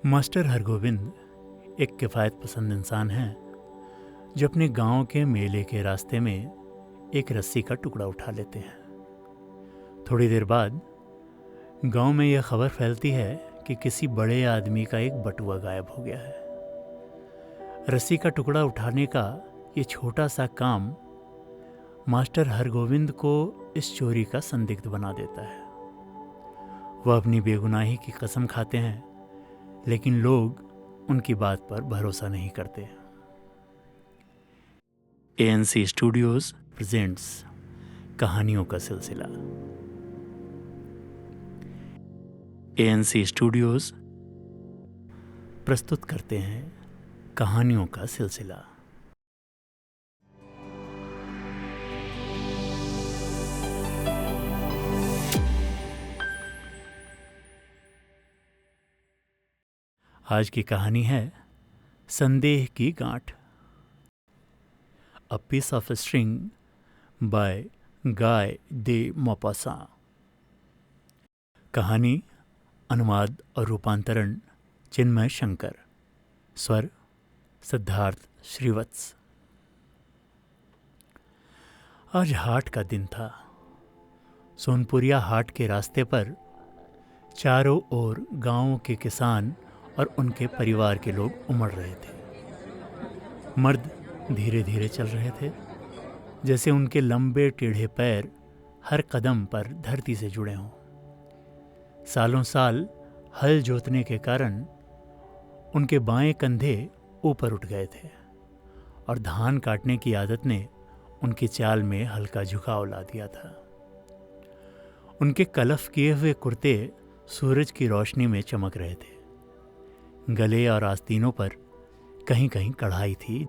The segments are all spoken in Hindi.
मास्टर हरगोविंद एक किफ़ायत पसंद इंसान हैं जो अपने गांव के मेले के रास्ते में एक रस्सी का टुकड़ा उठा लेते हैं। थोड़ी देर बाद गांव में यह खबर फैलती है कि किसी बड़े आदमी का एक बटुआ गायब हो गया है। रस्सी का टुकड़ा उठाने का ये छोटा सा काम मास्टर हरगोविंद को इस चोरी का संदिग्ध बना देता है। वह अपनी बेगुनाही की कसम खाते हैं, लेकिन लोग उनकी बात पर भरोसा नहीं करते। एएनसी स्टूडियोज प्रेजेंट्स कहानियों का सिलसिला। एएनसी स्टूडियोज प्रस्तुत करते हैं कहानियों का सिलसिला। आज की कहानी है संदेह की गांठ। A piece of string by Guy de Maupassant. कहानी अनुवाद और रूपांतरण चिन्मय शंकर। स्वर सिद्धार्थ श्रीवत्स। आज हाट का दिन था। सोनपुरिया हाट के रास्ते पर चारों ओर गांव के किसान और उनके परिवार के लोग उमड़ रहे थे। मर्द धीरे धीरे चल रहे थे, जैसे उनके लंबे टेढ़े पैर हर कदम पर धरती से जुड़े हों। सालों साल हल जोतने के कारण उनके बाएं कंधे ऊपर उठ गए थे और धान काटने की आदत ने उनकी चाल में हल्का झुकाव ला दिया था। उनके कलफ किए हुए कुर्ते सूरज की रोशनी में चमक रहे थे। गले और आस्तीनों पर कहीं कहीं कढ़ाई थी,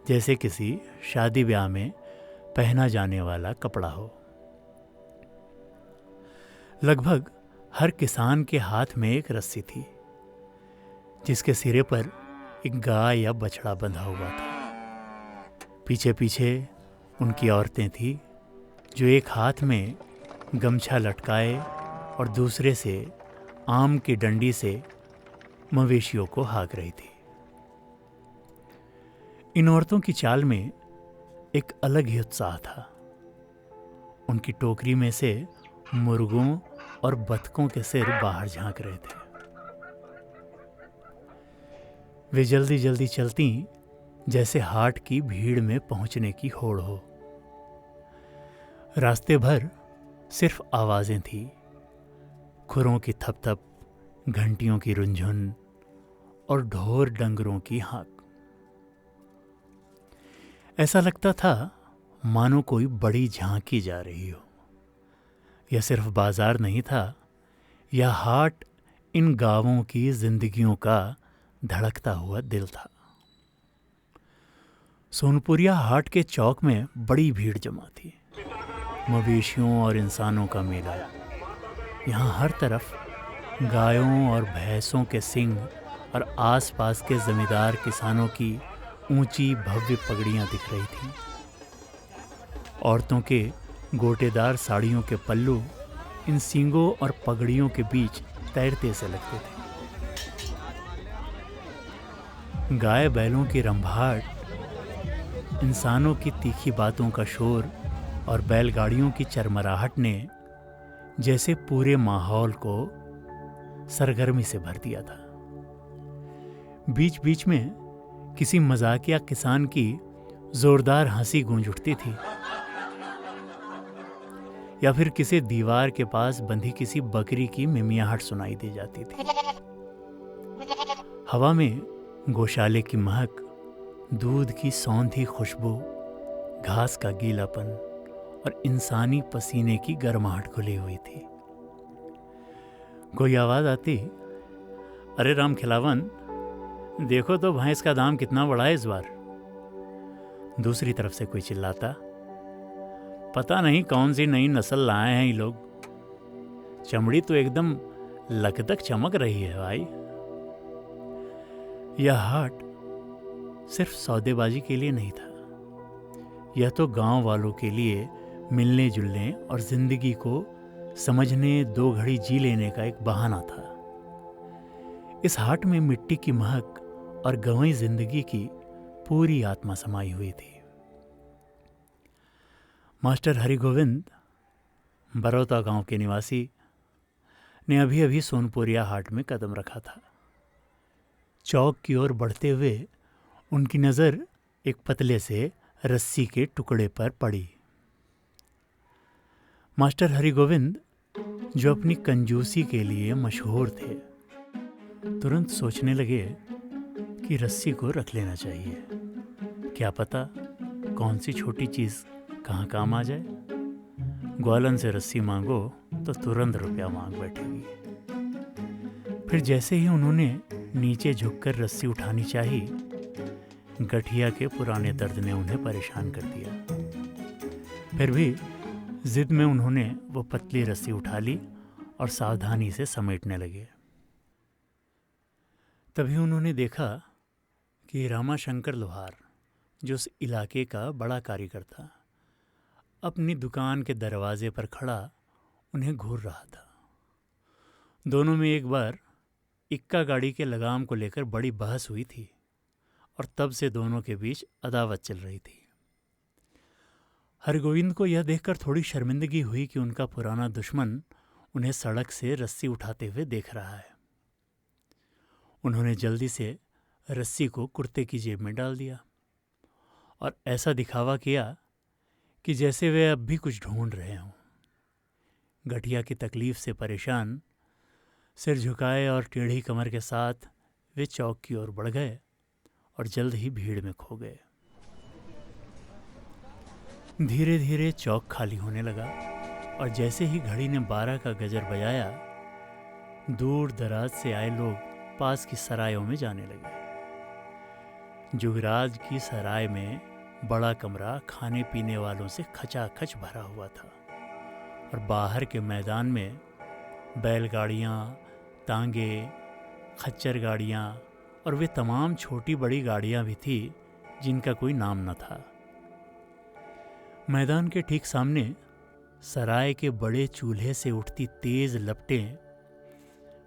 जैसे किसी शादी ब्याह में पहना जाने वाला कपड़ा हो। लगभग हर किसान के हाथ में एक रस्सी थी, जिसके सिरे पर एक गाय या बछड़ा बंधा हुआ था। पीछे पीछे उनकी औरतें थीं, जो एक हाथ में गमछा लटकाए और दूसरे से आम की डंडी से मवेशियों को हाँक रही थी। इन औरतों की चाल में एक अलग ही उत्साह था। उनकी टोकरी में से मुर्गों और बतखों के सिर बाहर झांक रहे थे। वे जल्दी जल्दी चलती, जैसे हाट की भीड़ में पहुंचने की होड़ हो। रास्ते भर सिर्फ आवाजें थी, खुरों की थपथप, घंटियों की रुंझुन और ढोर डंगरों की हाँक। ऐसा लगता था मानो कोई बड़ी झांकी जा रही हो। यह सिर्फ बाजार नहीं था, यह हाट इन गांवों की जिंदगियों का धड़कता हुआ दिल था। सोनपुरिया हाट के चौक में बड़ी भीड़ जमा थी। मवेशियों और इंसानों का मेला। यहाँ हर तरफ गायों और भैंसों के सींग और आसपास के जमींदार किसानों की ऊंची भव्य पगड़ियाँ दिख रही थीं। औरतों के गोटेदार साड़ियों के पल्लू इन सींगों और पगड़ियों के बीच तैरते से लगते थे। गाय बैलों की रंभाट, इंसानों की तीखी बातों का शोर और बैलगाड़ियों की चरमराहट ने जैसे पूरे माहौल को सरगर्मी से भर दिया था। बीच बीच में किसी मजाकिया किसान की जोरदार हंसी गूंज उठती थी, या फिर किसी दीवार के पास बंधी किसी बकरी की मिमियाहट सुनाई दी जाती थी। हवा में गौशाले की महक, दूध की सौंधी खुशबू, घास का गीलापन और इंसानी पसीने की गर्माहट खुली हुई थी। कोई आवाज आती, अरे राम खिलावन, देखो तो भैंस का दाम कितना बढ़ा है इस बार। दूसरी तरफ से कोई चिल्लाता, पता नहीं कौन सी नई नस्ल लाए हैं ये लोग, चमड़ी तो एकदम लकदक चमक रही है भाई। यह हाट सिर्फ सौदेबाजी के लिए नहीं था, यह तो गांव वालों के लिए मिलने जुलने और जिंदगी को समझने, दो घड़ी जी लेने का एक बहाना था। इस हाट में मिट्टी की महक और गंवई जिंदगी की पूरी आत्मा समाई हुई थी। मास्टर हरिगोविंद, बरौता गांव के निवासी, ने अभी अभी सोनपुरिया हाट में कदम रखा था। चौक की ओर बढ़ते हुए उनकी नज़र एक पतले से रस्सी के टुकड़े पर पड़ी। मास्टर हरिगोविंद, जो अपनी कंजूसी के लिए मशहूर थे, तुरंत सोचने लगे कि रस्सी को रख लेना चाहिए। क्या पता कौन सी छोटी चीज़ कहाँ काम आ जाए। ग्वालन से रस्सी मांगो तो तुरंत रुपया मांग बैठेगी। फिर जैसे ही उन्होंने नीचे झुककर रस्सी उठानी चाही, गठिया के पुराने दर्द ने उन्हें परेशान कर दिया। फिर भी जिद में उन्होंने वो पतली रस्सी उठा ली और सावधानी से समेटने लगे। तभी उन्होंने देखा कि रामाशंकर लोहार, जो उस इलाके का बड़ा कारीगर था, अपनी दुकान के दरवाजे पर खड़ा उन्हें घूर रहा था। दोनों में एक बार इक्का गाड़ी के लगाम को लेकर बड़ी बहस हुई थी और तब से दोनों के बीच अदावत चल रही थी। हरगोविंद को यह देखकर थोड़ी शर्मिंदगी हुई कि उनका पुराना दुश्मन उन्हें सड़क से रस्सी उठाते हुए देख रहा है। उन्होंने जल्दी से रस्सी को कुर्ते की जेब में डाल दिया और ऐसा दिखावा किया कि जैसे वे अब भी कुछ ढूंढ रहे हों। गठिया की तकलीफ से परेशान, सिर झुकाए और टेढ़ी कमर के साथ वे चौक की ओर बढ़ गए और जल्द ही भीड़ में खो गए। धीरे धीरे चौक खाली होने लगा और जैसे ही घड़ी ने 12 का गजर बजाया, दूर दराज से आए लोग पास की सरायों में जाने लगे। जुगराज की सराय में बड़ा कमरा खाने पीने वालों से खचाखच भरा हुआ था और बाहर के मैदान में बैलगाड़ियाँ, तांगे, खच्चर गाड़ियाँ और वे तमाम छोटी बड़ी गाड़ियाँ भी थी जिनका कोई नाम न था। मैदान के ठीक सामने सराय के बड़े चूल्हे से उठती तेज लपटें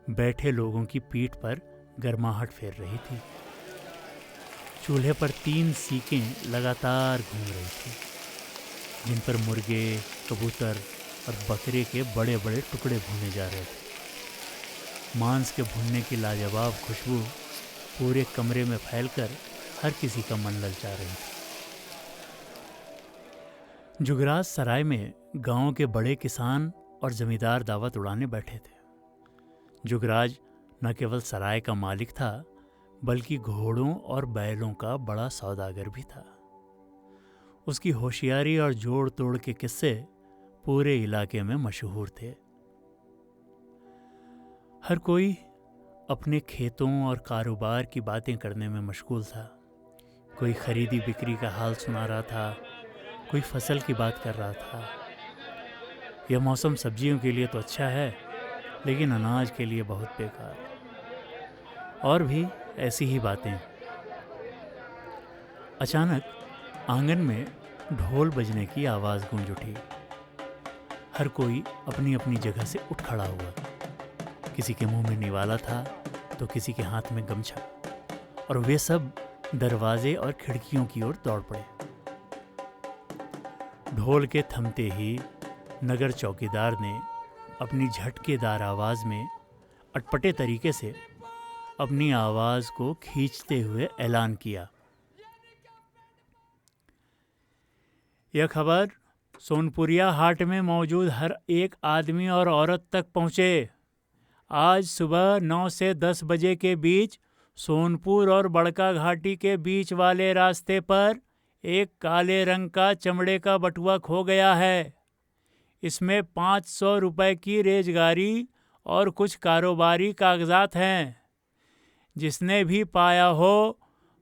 बैठे लोगों की पीठ पर गर्माहट फेर रही थी। चूल्हे पर 3 सीकें लगातार घूम रही थी, जिन पर मुर्गे, कबूतर और बकरे के बड़े बड़े टुकड़े भुने जा रहे थे। मांस के भुनने की लाजवाब खुशबू पूरे कमरे में फैलकर हर किसी का मन ललचा रही थी। जुगराज सराय में गांव के बड़े किसान और जमींदार दावत उड़ाने बैठे थे। जुगराज न केवल सराय का मालिक था, बल्कि घोड़ों और बैलों का बड़ा सौदागर भी था। उसकी होशियारी और जोड़ तोड़ के किस्से पूरे इलाके में मशहूर थे। हर कोई अपने खेतों और कारोबार की बातें करने में मशगूल था। कोई खरीदी बिक्री का हाल सुना रहा था, कोई फसल की बात कर रहा था। यह मौसम सब्जियों के लिए तो अच्छा है, लेकिन अनाज के लिए बहुत बेकार। और भी ऐसी ही बातें। अचानक आंगन में ढोल बजने की आवाज़ गूंज उठी। हर कोई अपनी अपनी जगह से उठ खड़ा हुआ। किसी के मुंह में निवाला था तो किसी के हाथ में गमछा, और वे सब दरवाजे और खिड़कियों की ओर दौड़ पड़े। ढोल के थमते ही नगर चौकीदार ने अपनी झटकेदार आवाज़ में अटपटे तरीके से अपनी आवाज़ को खींचते हुए ऐलान किया, यह खबर सोनपुरिया हाट में मौजूद हर एक आदमी और औरत तक पहुँचे। आज सुबह 9 से 10 बजे के बीच सोनपुर और बड़का घाटी के बीच वाले रास्ते पर एक काले रंग का चमड़े का बटुआ खो गया है। इसमें 500 रुपए की रेजगारी और कुछ कारोबारी कागजात हैं। जिसने भी पाया हो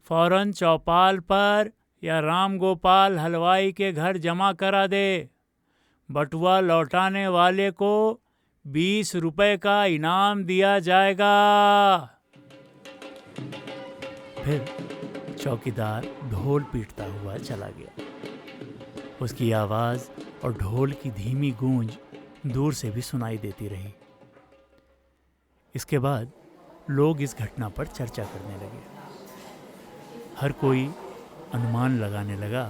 फौरन चौपाल पर या राम गोपाल हलवाई के घर जमा करा दे। बटुआ लौटाने वाले को 20 रुपए का इनाम दिया जाएगा। फिर चौकीदार ढोल पीटता हुआ चला गया। उसकी आवाज़ और ढोल की धीमी गूंज दूर से भी सुनाई देती रही। इसके बाद लोग इस घटना पर चर्चा करने लगे। हर कोई अनुमान लगाने लगा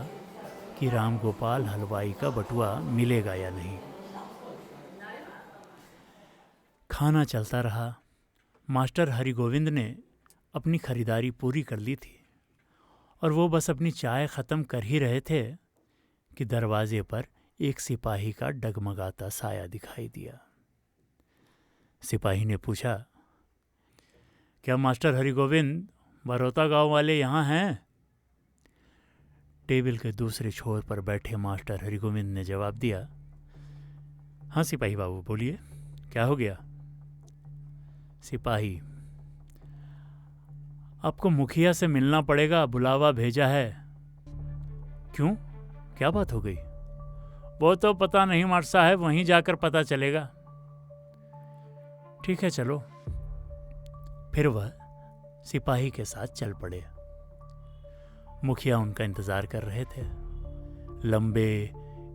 कि राम गोपाल हलवाई का बटुआ मिलेगा या नहीं। खाना चलता रहा। मास्टर हरिगोविंद ने अपनी खरीदारी पूरी कर ली थी और वो बस अपनी चाय ख़त्म कर ही रहे थे कि दरवाजे पर एक सिपाही का डगमगाता साया दिखाई दिया। सिपाही ने पूछा, क्या मास्टर हरिगोविंद बरोता गांव वाले यहाँ हैं? टेबल के दूसरे छोर पर बैठे मास्टर हरिगोविंद ने जवाब दिया, हाँ सिपाही बाबू, बोलिए, क्या हो गया? सिपाही, आपको मुखिया से मिलना पड़ेगा, बुलावा भेजा है। क्यों, क्या बात हो गई? वो तो पता नहीं मास्टर साहब, वहीं जाकर पता चलेगा। ठीक है, चलो। फिर वह सिपाही के साथ चल पड़े। मुखिया उनका इंतजार कर रहे थे, लंबे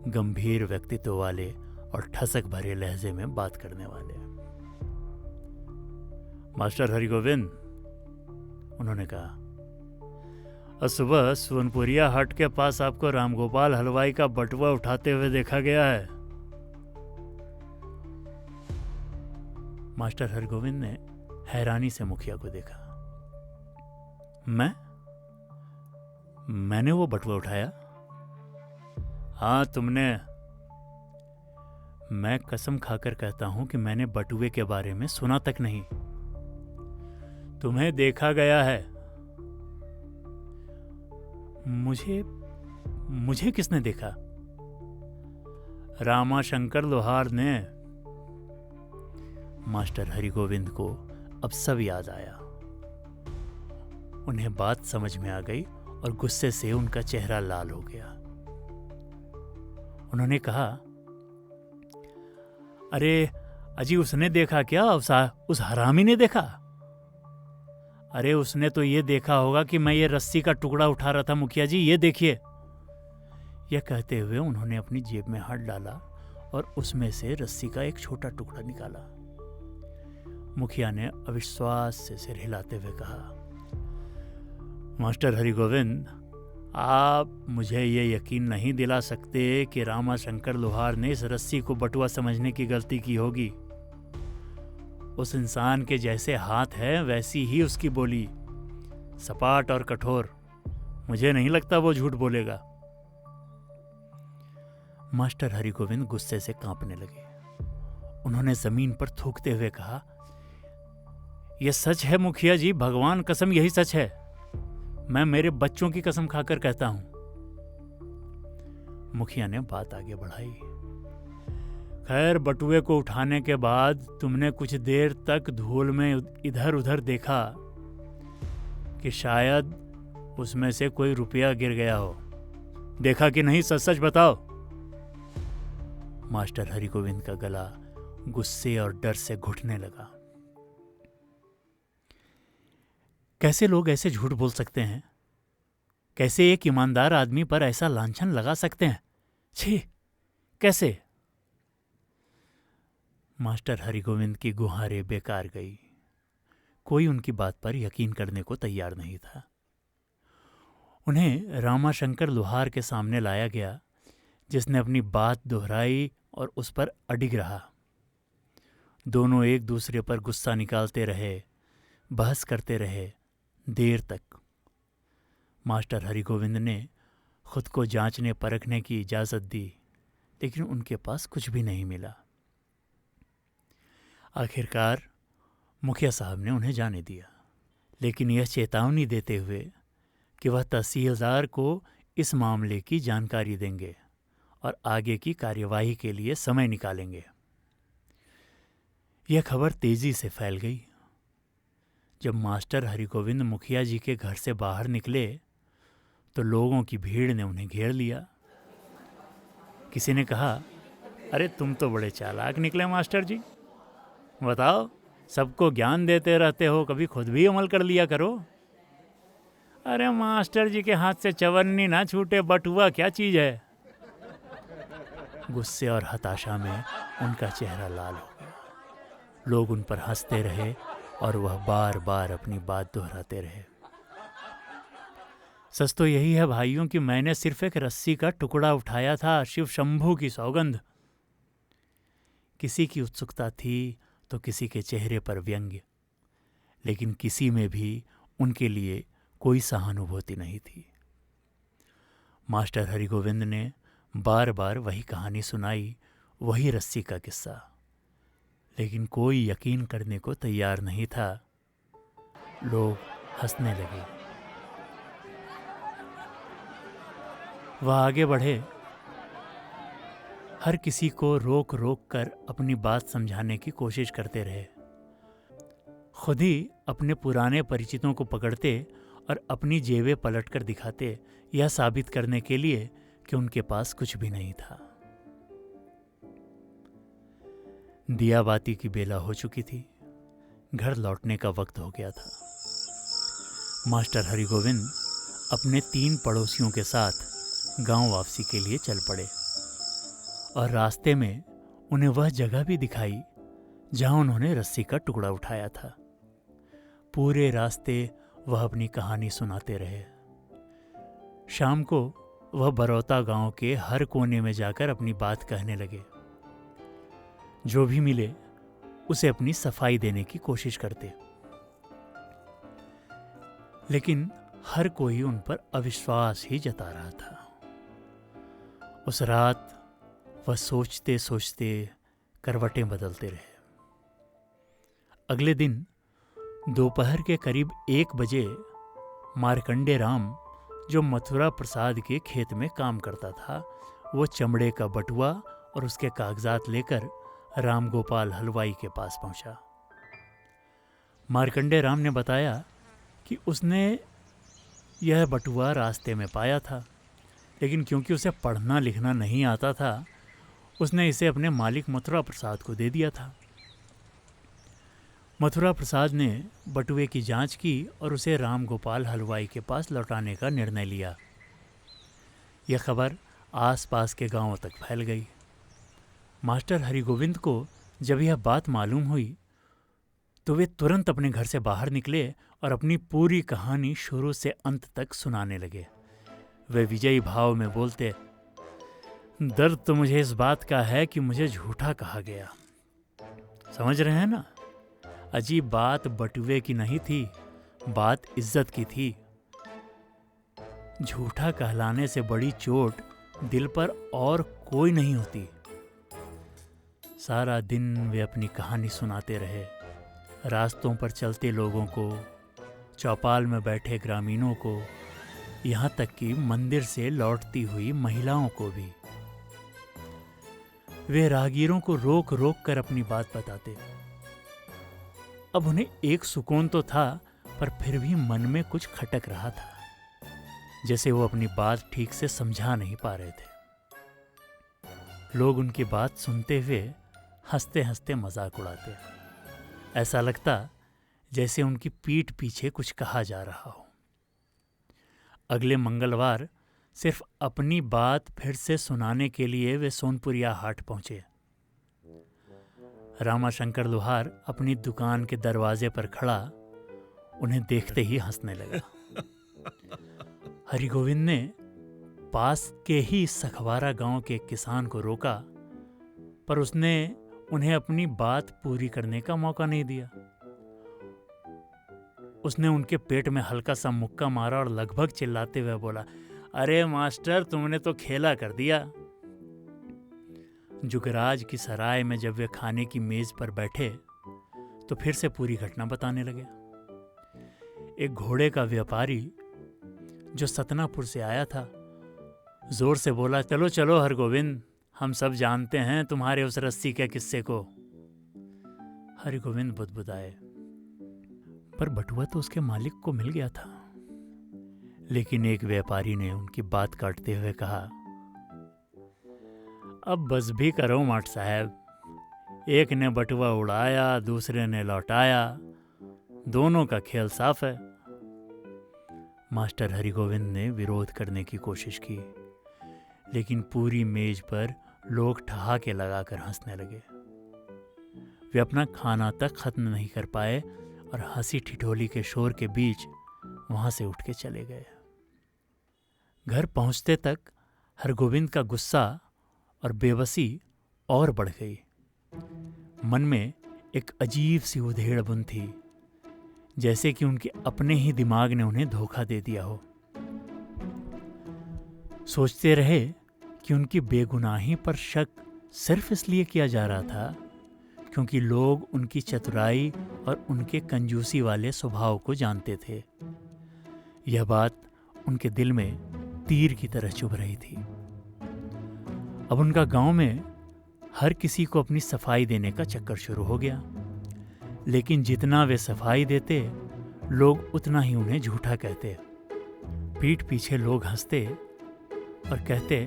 गंभीर व्यक्तित्व वाले और ठसक भरे लहजे में बात करने वाले। मास्टर हरिगोविंद, उन्होंने कहा, और सुबह सोनपुरिया हाट के पास आपको रामगोपाल हलवाई का बटुआ उठाते हुए देखा गया है। मास्टर हरगोविंद ने हैरानी से मुखिया को देखा। मैंने वो बटुआ उठाया? हाँ, तुमने। मैं कसम खाकर कहता हूं कि मैंने बटुए के बारे में सुना तक नहीं। तुम्हें देखा गया है। मुझे किसने देखा? रामाशंकर लोहार ने। मास्टर हरिगोविंद को अब सब याद आया। उन्हें बात समझ में आ गई और गुस्से से उनका चेहरा लाल हो गया। उन्होंने कहा, अरे अजी, उसने देखा क्या? उस हरामी ने देखा? अरे उसने तो ये देखा होगा कि मैं ये रस्सी का टुकड़ा उठा रहा था मुखिया जी, ये देखिए। यह कहते हुए उन्होंने अपनी जेब में हाथ डाला और उसमें से रस्सी का एक छोटा टुकड़ा निकाला। मुखिया ने अविश्वास से सिर हिलाते हुए कहा, मास्टर हरिगोविंद, आप मुझे ये यकीन नहीं दिला सकते कि रामाशंकर लोहार ने इस रस्सी को बटुआ समझने की गलती की होगी। उस इंसान के जैसे हाथ है वैसी ही उसकी बोली, सपाट और कठोर। मुझे नहीं लगता वो झूठ बोलेगा। मास्टर हरिगोविंद गुस्से से कांपने लगे। उन्होंने जमीन पर थूकते हुए कहा, यह सच है मुखिया जी, भगवान कसम यही सच है। मैं मेरे बच्चों की कसम खाकर कहता हूं। मुखिया ने बात आगे बढ़ाई। खैर, बटुए को उठाने के बाद तुमने कुछ देर तक धूल में इधर उधर देखा कि शायद उसमें से कोई रुपया गिर गया हो। देखा कि नहीं, सच सच बताओ। मास्टर हरिगोविंद का गला गुस्से और डर से घुटने लगा। कैसे लोग ऐसे झूठ बोल सकते हैं? कैसे एक ईमानदार आदमी पर ऐसा लांछन लगा सकते हैं? छी, कैसे? मास्टर हरिगोविंद की गुहारें बेकार गई। कोई उनकी बात पर यकीन करने को तैयार नहीं था। उन्हें रामाशंकर लोहार के सामने लाया गया, जिसने अपनी बात दोहराई और उस पर अडिग रहा। दोनों एक दूसरे पर गुस्सा निकालते रहे, बहस करते रहे देर तक। मास्टर हरिगोविंद ने खुद को जांचने परखने की इजाज़त दी, लेकिन उनके पास कुछ भी नहीं मिला। आखिरकार मुखिया साहब ने उन्हें जाने दिया, लेकिन यह चेतावनी देते हुए कि वह तहसीलदार को इस मामले की जानकारी देंगे और आगे की कार्यवाही के लिए समय निकालेंगे। यह खबर तेजी से फैल गई। जब मास्टर हरिगोविंद मुखिया जी के घर से बाहर निकले तो लोगों की भीड़ ने उन्हें घेर लिया। किसी ने कहा, अरे तुम तो बड़े चालाक निकले मास्टर जी। बताओ, सबको ज्ञान देते रहते हो, कभी खुद भी अमल कर लिया करो। अरे मास्टर जी के हाथ से चवन्नी ना छूटे, बटुआ क्या चीज है। गुस्से और हताशा में उनका चेहरा लाल हो गया। लोग उन पर हंसते रहे और वह बार बार अपनी बात दोहराते रहे। सच तो यही है भाइयों कि मैंने सिर्फ एक रस्सी का टुकड़ा उठाया था, शिव शंभू की सौगंध। किसी की उत्सुकता थी तो किसी के चेहरे पर व्यंग्य, लेकिन किसी में भी उनके लिए कोई सहानुभूति नहीं थी। मास्टर हरिगोविंद ने बार बार वही कहानी सुनाई, वही रस्सी का किस्सा, लेकिन कोई यकीन करने को तैयार नहीं था। लोग हंसने लगे। वह आगे बढ़े, हर किसी को रोक रोक कर अपनी बात समझाने की कोशिश करते रहे। खुद ही अपने पुराने परिचितों को पकड़ते और अपनी जेबें पलटकर दिखाते, यह साबित करने के लिए कि उनके पास कुछ भी नहीं था। दिया बाती की बेला हो चुकी थी। घर लौटने का वक्त हो गया था। मास्टर हरिगोविंद अपने 3 पड़ोसियों के साथ गांव वापसी के लिए चल पड़े और रास्ते में उन्हें वह जगह भी दिखाई जहां उन्होंने रस्सी का टुकड़ा उठाया था। पूरे रास्ते वह अपनी कहानी सुनाते रहे। शाम को वह बरौता गांव के हर कोने में जाकर अपनी बात कहने लगे। जो भी मिले उसे अपनी सफाई देने की कोशिश करते, लेकिन हर कोई उन पर अविश्वास ही जता रहा था। उस रात वह सोचते सोचते करवटें बदलते रहे। अगले दिन दोपहर के करीब 1 बजे मार्कंडे राम, जो मथुरा प्रसाद के खेत में काम करता था, वो चमड़े का बटुआ और उसके कागजात लेकर राम गोपाल हलवाई के पास पहुंचा। मार्कंडे राम ने बताया कि उसने यह बटुआ रास्ते में पाया था, लेकिन क्योंकि उसे पढ़ना लिखना नहीं आता था, उसने इसे अपने मालिक मथुरा प्रसाद को दे दिया था। मथुरा प्रसाद ने बटुए की जांच की और उसे राम गोपाल हलवाई के पास लौटाने का निर्णय लिया। यह खबर आसपास के गांवों तक फैल गई। मास्टर हरिगोविंद को जब यह बात मालूम हुई तो वे तुरंत अपने घर से बाहर निकले और अपनी पूरी कहानी शुरू से अंत तक सुनाने लगे। वे विजयी भाव में बोलते, दर्द तो मुझे इस बात का है कि मुझे झूठा कहा गया। समझ रहे हैं ना? अजीब बात बटुए की नहीं थी, बात इज्जत की थी। झूठा कहलाने से बड़ी चोट दिल पर और कोई नहीं होती। सारा दिन वे अपनी कहानी सुनाते रहे। रास्तों पर चलते लोगों को, चौपाल में बैठे ग्रामीणों को, यहाँ तक कि मंदिर से लौटती हुई महिलाओं को भी। वे राहगीरों को रोक रोक कर अपनी बात बताते। अब उन्हें एक सुकून तो था, पर फिर भी मन में कुछ खटक रहा था, जैसे वो अपनी बात ठीक से समझा नहीं पा रहे थे। लोग उनकी बात सुनते हुए हंसते हंसते मजाक उड़ाते। ऐसा लगता जैसे उनकी पीठ पीछे कुछ कहा जा रहा हो। अगले मंगलवार सिर्फ अपनी बात फिर से सुनाने के लिए वे सोनपुरिया हाट पहुंचे। रामाशंकर लोहार अपनी दुकान के दरवाजे पर खड़ा उन्हें देखते ही हंसने लगा। हरिगोविंद ने पास के ही सखवारा गांव के किसान को रोका, पर उसने उन्हें अपनी बात पूरी करने का मौका नहीं दिया। उसने उनके पेट में हल्का सा मुक्का मारा और लगभग चिल्लाते हुए बोला, अरे मास्टर, तुमने तो खेला कर दिया। जुगराज की सराय में जब वे खाने की मेज पर बैठे तो फिर से पूरी घटना बताने लगे। एक घोड़े का व्यापारी जो सतनापुर से आया था, जोर से बोला, चलो चलो हरगोविंद, हम सब जानते हैं तुम्हारे उस रस्सी के किस्से को। हरगोविंद बुदबुदाए, पर बटुआ तो उसके मालिक को मिल गया था। लेकिन एक व्यापारी ने उनकी बात काटते हुए कहा, अब बस भी करो माट साहब, एक ने बटुआ उड़ाया, दूसरे ने लौटाया, दोनों का खेल साफ है। मास्टर हरिगोविंद ने विरोध करने की कोशिश की, लेकिन पूरी मेज पर लोग ठहाके लगाकर हंसने लगे। वे अपना खाना तक खत्म नहीं कर पाए और हंसी ठिठोली के शोर के बीच वहां से उठ के चले गए। घर पहुंचते तक हरगोविंद का गुस्सा और बेबसी और बढ़ गई। मन में एक अजीब सी उधेड़-बुन थी, जैसे कि उनके अपने ही दिमाग ने उन्हें धोखा दे दिया हो। सोचते रहे कि उनकी बेगुनाही पर शक सिर्फ इसलिए किया जा रहा था क्योंकि लोग उनकी चतुराई और उनके कंजूसी वाले स्वभाव को जानते थे। यह बात उनके दिल में तीर की तरह चुभ रही थी। अब उनका गांव में हर किसी को अपनी सफाई देने का चक्कर शुरू हो गया, लेकिन जितना वे सफाई देते, लोग उतना ही उन्हें झूठा कहते। पीठ पीछे लोग हंसते और कहते,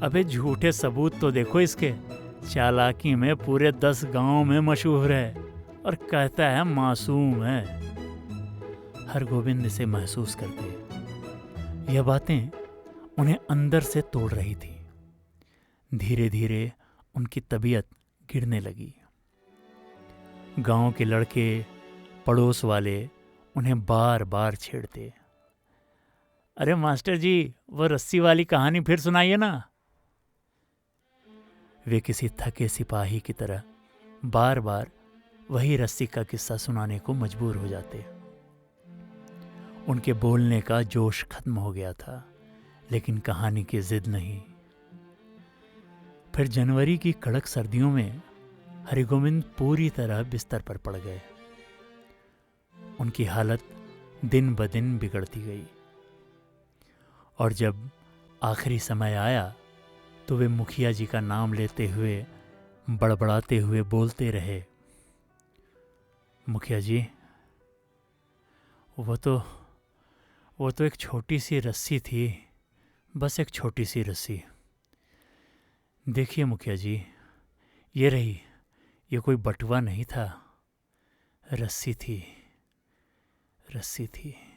अबे झूठे सबूत तो देखो इसके, चालाकी में पूरे 10 गांव में मशहूर है और कहता है मासूम है। हरगोविंद इसे महसूस करते। यह बातें उन्हें अंदर से तोड़ रही थी। धीरे धीरे उनकी तबीयत गिरने लगी। गांव के लड़के, पड़ोस वाले उन्हें बार बार छेड़ते। अरे मास्टर जी, वो रस्सी वाली कहानी फिर सुनाइए ना। वे किसी थके सिपाही की तरह बार बार वही रस्सी का किस्सा सुनाने को मजबूर हो जाते। उनके बोलने का जोश खत्म हो गया था, लेकिन कहानी की जिद नहीं। फिर जनवरी की कड़क सर्दियों में हरिगोविंद पूरी तरह बिस्तर पर पड़ गए। उनकी हालत दिन ब दिन बिगड़ती गई और जब आखिरी समय आया तो वे मुखिया जी का नाम लेते हुए, बड़बड़ाते हुए बोलते रहे, मुखिया जी, वो तो एक छोटी सी रस्सी थी, बस एक छोटी सी रस्सी। देखिए मुखिया जी, ये रही, ये कोई बटुआ नहीं था, रस्सी थी, रस्सी थी।